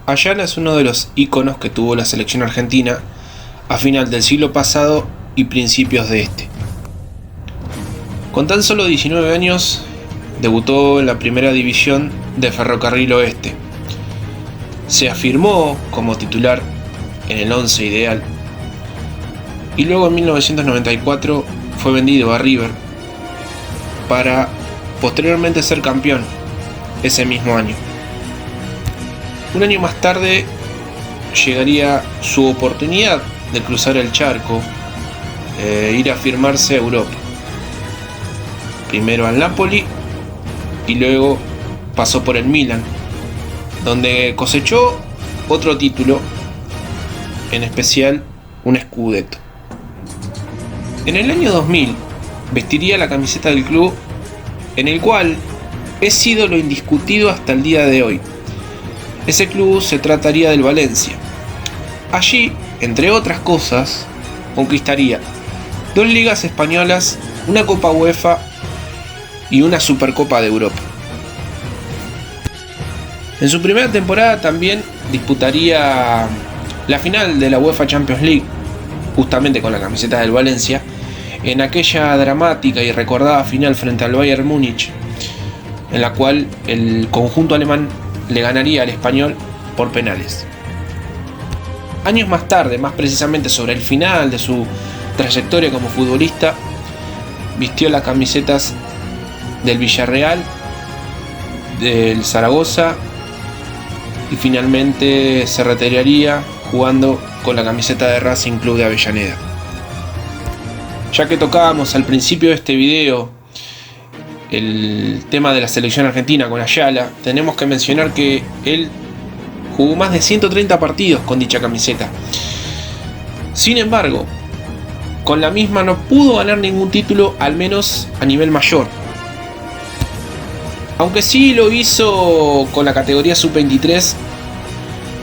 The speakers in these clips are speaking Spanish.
Ayala es uno de los íconos que tuvo la selección argentina a final del siglo pasado y principios de este. Con tan solo 19 años, debutó en la primera división de Ferrocarril Oeste. Se afirmó como titular en el once ideal y luego en 1994 fue vendido a River para posteriormente ser campeón ese mismo año. Un año más tarde llegaría su oportunidad de cruzar el charco e ir a firmarse a Europa. Primero al Napoli y luego pasó por el Milan, donde cosechó otro título, en especial un Scudetto. En el año 2000 vestiría la camiseta del club, en el cual es ídolo indiscutido hasta el día de hoy. Ese club se trataría del Valencia. Allí, entre otras cosas, conquistaría 2 ligas españolas, una Copa UEFA y una Supercopa de Europa. En su primera temporada también disputaría la final de la UEFA Champions League, justamente con la camiseta del Valencia, en aquella dramática y recordada final frente al Bayern Múnich, en la cual el conjunto alemán le ganaría al Español por penales. Años más tarde, más precisamente sobre el final de su trayectoria como futbolista, vistió las camisetas del Villarreal, del Zaragoza y finalmente se retiraría jugando con la camiseta de Racing Club de Avellaneda. Ya que tocábamos al principio de este video el tema de la selección argentina con Ayala, tenemos que mencionar que él jugó más de 130 partidos con dicha camiseta. Sin embargo, con la misma no pudo ganar ningún título, al menos a nivel mayor. Aunque sí lo hizo con la categoría sub-23,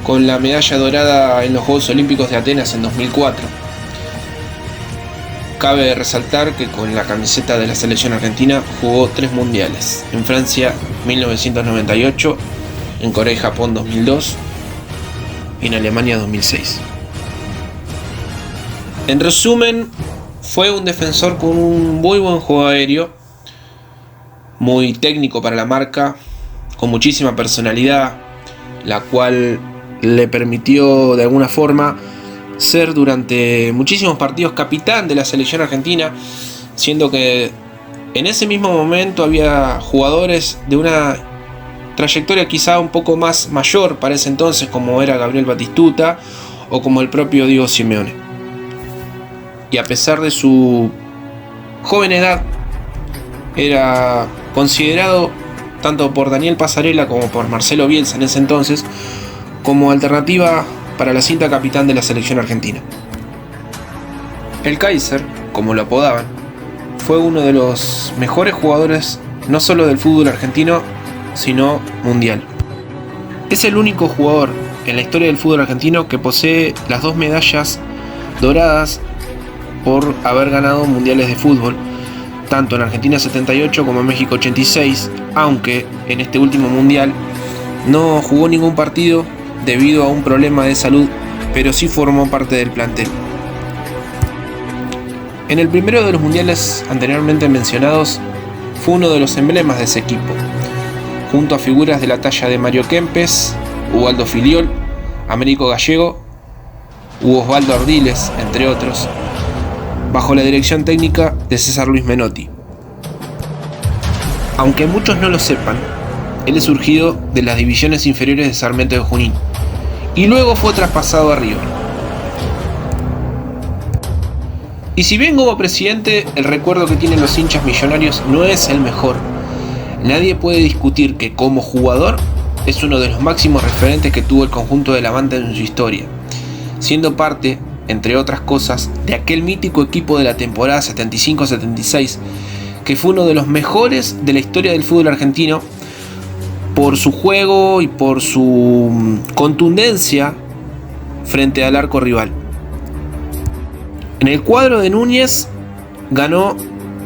con la medalla dorada en los Juegos Olímpicos de Atenas en 2004. Cabe resaltar que con la camiseta de la selección argentina jugó 3 mundiales: en Francia 1998, en Corea y Japón 2002 y en Alemania 2006. En resumen, fue un defensor con un muy buen juego aéreo, muy técnico para la marca, con muchísima personalidad, la cual le permitió de alguna forma ser durante muchísimos partidos capitán de la selección argentina, siendo que en ese mismo momento había jugadores de una trayectoria quizá un poco más mayor para ese entonces, como era Gabriel Batistuta o como el propio Diego Simeone. Y a pesar de su joven edad, era considerado tanto por Daniel Pasarela como por Marcelo Bielsa en ese entonces como alternativa para la cinta capitán de la selección argentina. El Kaiser, como lo apodaban, fue uno de los mejores jugadores no solo del fútbol argentino, sino mundial. Es el único jugador en la historia del fútbol argentino que posee las 2 medallas doradas por haber ganado mundiales de fútbol, tanto en Argentina 78 como en México 86, aunque en este último mundial no jugó ningún partido debido a un problema de salud, pero sí formó parte del plantel. En el primero de los mundiales anteriormente mencionados, fue uno de los emblemas de ese equipo, junto a figuras de la talla de Mario Kempes, Ubaldo Filiol, Américo Gallego u Osvaldo Ardiles, entre otros, bajo la dirección técnica de César Luis Menotti. Aunque muchos no lo sepan, él es surgido de las divisiones inferiores de Sarmiento de Junín y luego fue traspasado a River. Y si bien como presidente el recuerdo que tienen los hinchas millonarios no es el mejor, nadie puede discutir que como jugador es uno de los máximos referentes que tuvo el conjunto de la banda en su historia, siendo parte, entre otras cosas, de aquel mítico equipo de la temporada 75-76, que fue uno de los mejores de la historia del fútbol argentino por su juego y por su contundencia frente al arco rival. En el cuadro de Núñez ganó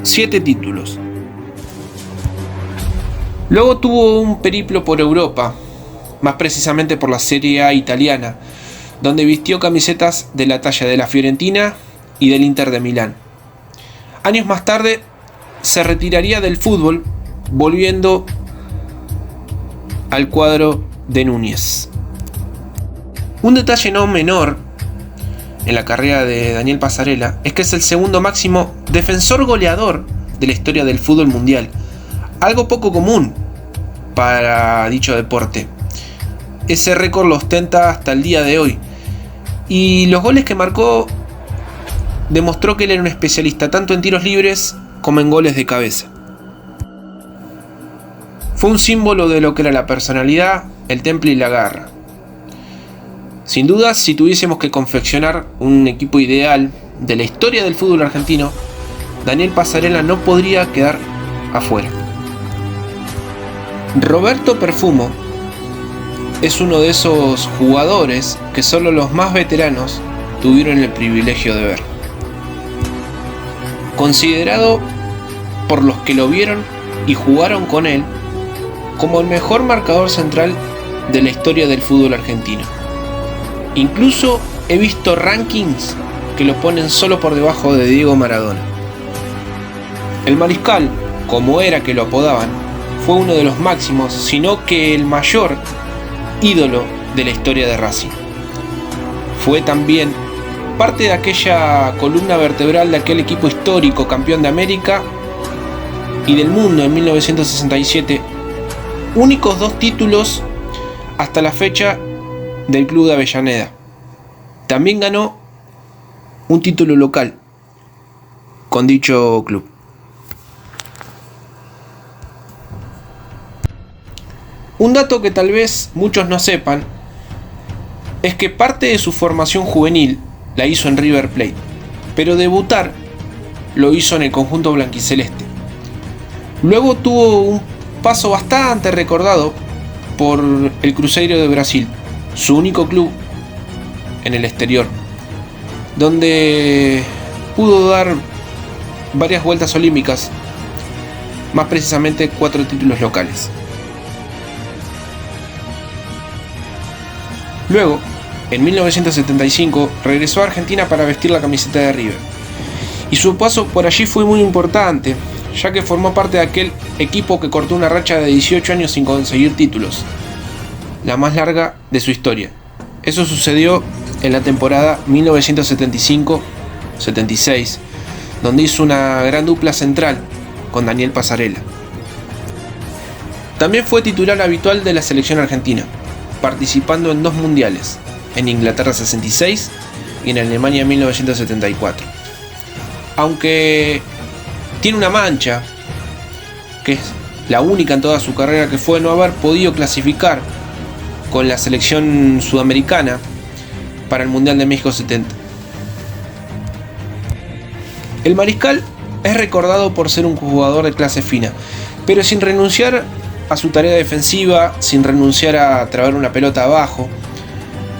7 títulos. Luego tuvo un periplo por Europa, más precisamente por la Serie A italiana, donde vistió camisetas de la talla de la Fiorentina y del Inter de Milán. Años más tarde se retiraría del fútbol, volviendo al cuadro de Núñez. Un detalle no menor en la carrera de Daniel Passarella es que es el segundo máximo defensor goleador de la historia del fútbol mundial, algo poco común para dicho deporte. Ese récord lo ostenta hasta el día de hoy, y los goles que marcó demostró que él era un especialista tanto en tiros libres como en goles de cabeza. Fue un símbolo de lo que era la personalidad, el temple y la garra. Sin duda, si tuviésemos que confeccionar un equipo ideal de la historia del fútbol argentino, Daniel Passarella no podría quedar afuera. Roberto Perfumo es uno de esos jugadores que solo los más veteranos tuvieron el privilegio de ver. Considerado por los que lo vieron y jugaron con él como el mejor marcador central de la historia del fútbol argentino. Incluso he visto rankings que lo ponen solo por debajo de Diego Maradona. El Mariscal, como era que lo apodaban, fue uno de los máximos, sino que el mayor ídolo de la historia de Racing. Fue también parte de aquella columna vertebral de aquel equipo histórico, campeón de América y del mundo en 1967, únicos 2 títulos hasta la fecha del club de Avellaneda. También ganó un título local con dicho club. Un dato que tal vez muchos no sepan es que parte de su formación juvenil la hizo en River Plate, pero debutar lo hizo en el conjunto blanquiceleste. Luego tuvo un paso bastante recordado por el Cruzeiro de Brasil, su único club en el exterior, donde pudo dar varias vueltas olímpicas, más precisamente 4 títulos locales. Luego, en 1975, regresó a Argentina para vestir la camiseta de River, y su paso por allí fue muy importante, ya que formó parte de aquel equipo que cortó una racha de 18 años sin conseguir títulos, la más larga de su historia. Eso sucedió en la temporada 1975-76, donde hizo una gran dupla central con Daniel Passarella. También fue titular habitual de la selección argentina, participando en 2 mundiales, en Inglaterra 66 y en Alemania 1974. Aunque tiene una mancha, que es la única en toda su carrera, que fue no haber podido clasificar con la selección sudamericana para el Mundial de México 70. El Mariscal es recordado por ser un jugador de clase fina, pero sin renunciar a su tarea defensiva, sin renunciar a traer una pelota abajo.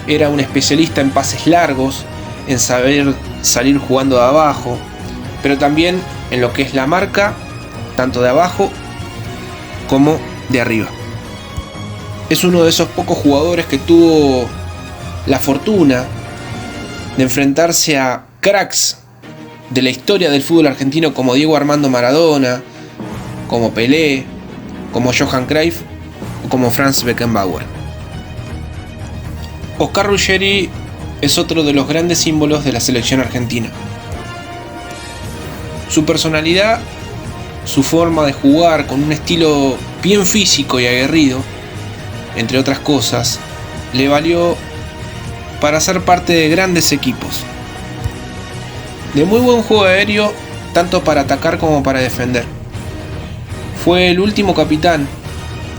Era un especialista en pases largos, en saber salir jugando de abajo, pero también en lo que es la marca, tanto de abajo como de arriba. Es uno de esos pocos jugadores que tuvo la fortuna de enfrentarse a cracks de la historia del fútbol argentino como Diego Armando Maradona, como Pelé, como Johan Cruyff o como Franz Beckenbauer. Oscar Ruggeri es otro de los grandes símbolos de la selección argentina. Su personalidad, su forma de jugar con un estilo bien físico y aguerrido, entre otras cosas, le valió para ser parte de grandes equipos. De muy buen juego aéreo, tanto para atacar como para defender. Fue el último capitán,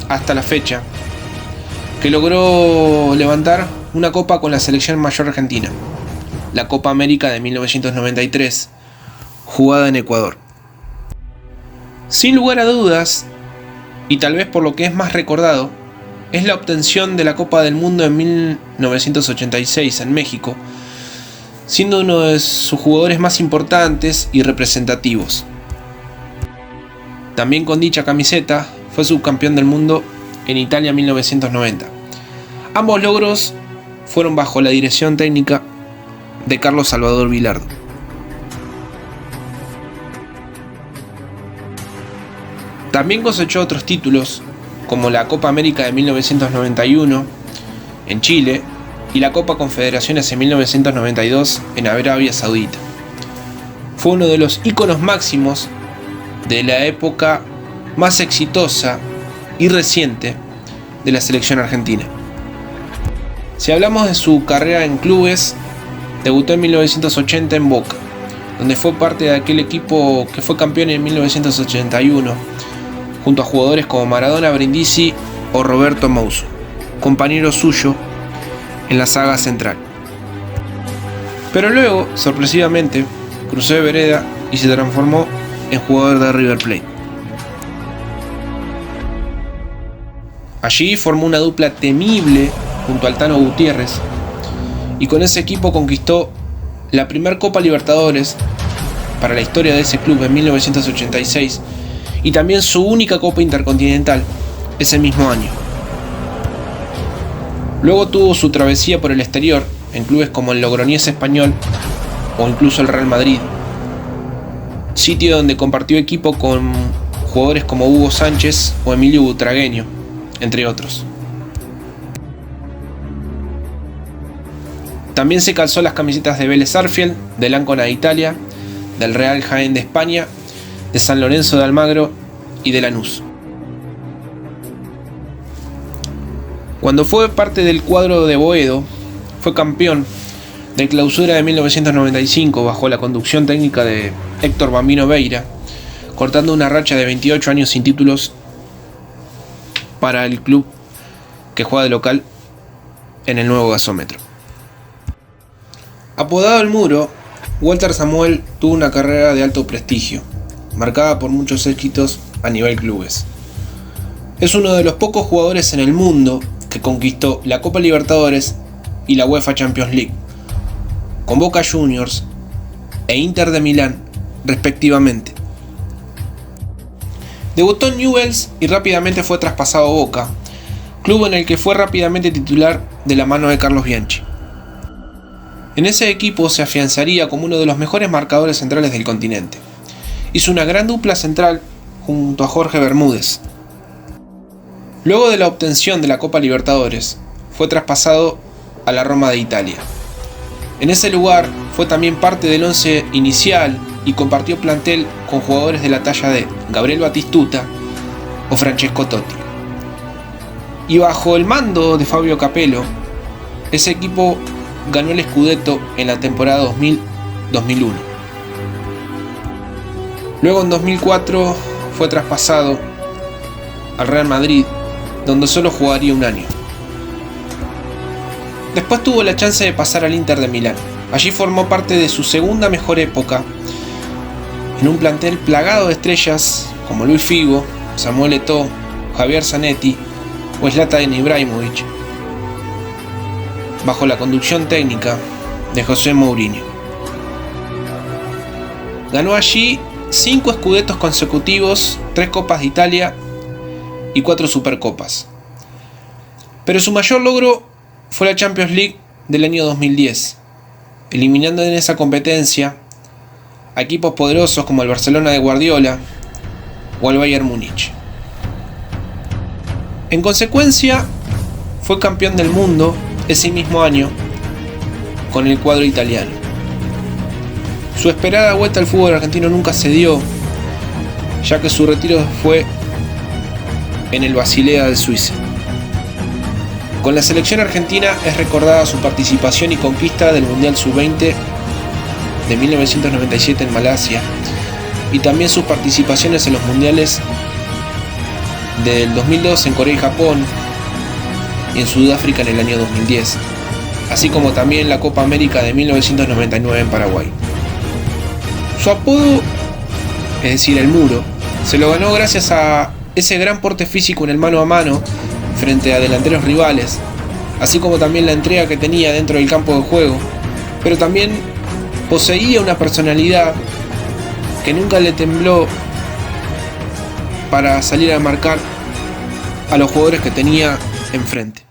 hasta la fecha, que logró levantar una copa con la selección mayor argentina, la Copa América de 1993, jugada en Ecuador. Sin lugar a dudas, y tal vez por lo que es más recordado, es la obtención de la Copa del Mundo en 1986 en México, siendo uno de sus jugadores más importantes y representativos. También con dicha camiseta fue subcampeón del mundo en Italia 1990, Ambos logros fueron bajo la dirección técnica de Carlos Salvador Vilardo. También cosechó otros títulos, como la Copa América de 1991 en Chile y la Copa Confederaciones en 1992 en Arabia Saudita. Fue uno de los íconos máximos de la época más exitosa y reciente de la selección argentina. Si hablamos de su carrera en clubes, debutó en 1980 en Boca, donde fue parte de aquel equipo que fue campeón en 1981, junto a jugadores como Maradona, Brindisi o Roberto Mouso, compañero suyo en la saga central. Pero luego, sorpresivamente, cruzó de vereda y se transformó en jugador de River Plate. Allí formó una dupla temible junto al Tano Gutiérrez y con ese equipo conquistó la primera Copa Libertadores para la historia de ese club en 1986 y también su única Copa Intercontinental ese mismo año. Luego tuvo su travesía por el exterior en clubes como el Logroñés español o incluso el Real Madrid, sitio donde compartió equipo con jugadores como Hugo Sánchez o Emilio Butragueño, entre otros. También se calzó las camisetas de Vélez Sarsfield, del Ancona de Italia, del Real Jaén de España, de San Lorenzo de Almagro y de Lanús. Cuando fue parte del cuadro de Boedo, fue campeón del Clausura de 1995 bajo la conducción técnica de Héctor Bambino Veira, cortando una racha de 28 años sin títulos para el club que juega de local en el nuevo gasómetro. Apodado El Muro, Walter Samuel tuvo una carrera de alto prestigio, marcada por muchos éxitos a nivel clubes. Es uno de los pocos jugadores en el mundo que conquistó la Copa Libertadores y la UEFA Champions League, con Boca Juniors e Inter de Milán, respectivamente. Debutó en Newell's y rápidamente fue traspasado a Boca, club en el que fue rápidamente titular de la mano de Carlos Bianchi. En ese equipo se afianzaría como uno de los mejores marcadores centrales del continente. Hizo una gran dupla central junto a Jorge Bermúdez. Luego de la obtención de la Copa Libertadores, fue traspasado a la Roma de Italia. En ese lugar fue también parte del once inicial y compartió plantel con jugadores de la talla de Gabriel Batistuta o Francesco Totti. Y bajo el mando de Fabio Capello, ese equipo ganó el Scudetto en la temporada 2000-2001. Luego en 2004 fue traspasado al Real Madrid, donde solo jugaría un año. Después tuvo la chance de pasar al Inter de Milán. Allí formó parte de su segunda mejor época, en un plantel plagado de estrellas como Luis Figo, Samuel Eto'o, Javier Zanetti o Zlatan Ibrahimovic, bajo la conducción técnica de José Mourinho. Ganó allí 5 Scudettos consecutivos, 3 Copas de Italia y 4 Supercopas. Pero su mayor logro fue la Champions League del año 2010, eliminando en esa competencia a equipos poderosos como el Barcelona de Guardiola o el Bayern Múnich. En consecuencia, fue campeón del mundo ese mismo año con el cuadro italiano. Su esperada vuelta al fútbol argentino nunca se dio, ya que su retiro fue en el Basilea de Suiza. Con la selección argentina es recordada su participación y conquista del Mundial Sub-20 de 1997 en Malasia y también sus participaciones en los mundiales del 2002 en Corea y Japón y en Sudáfrica en el año 2010, así como también la Copa América de 1999 en Paraguay. Su apodo, es decir, El Muro, se lo ganó gracias a ese gran porte físico en el mano a mano frente a delanteros rivales, así como también la entrega que tenía dentro del campo de juego, pero también poseía una personalidad que nunca le tembló para salir a marcar a los jugadores que tenía enfrente.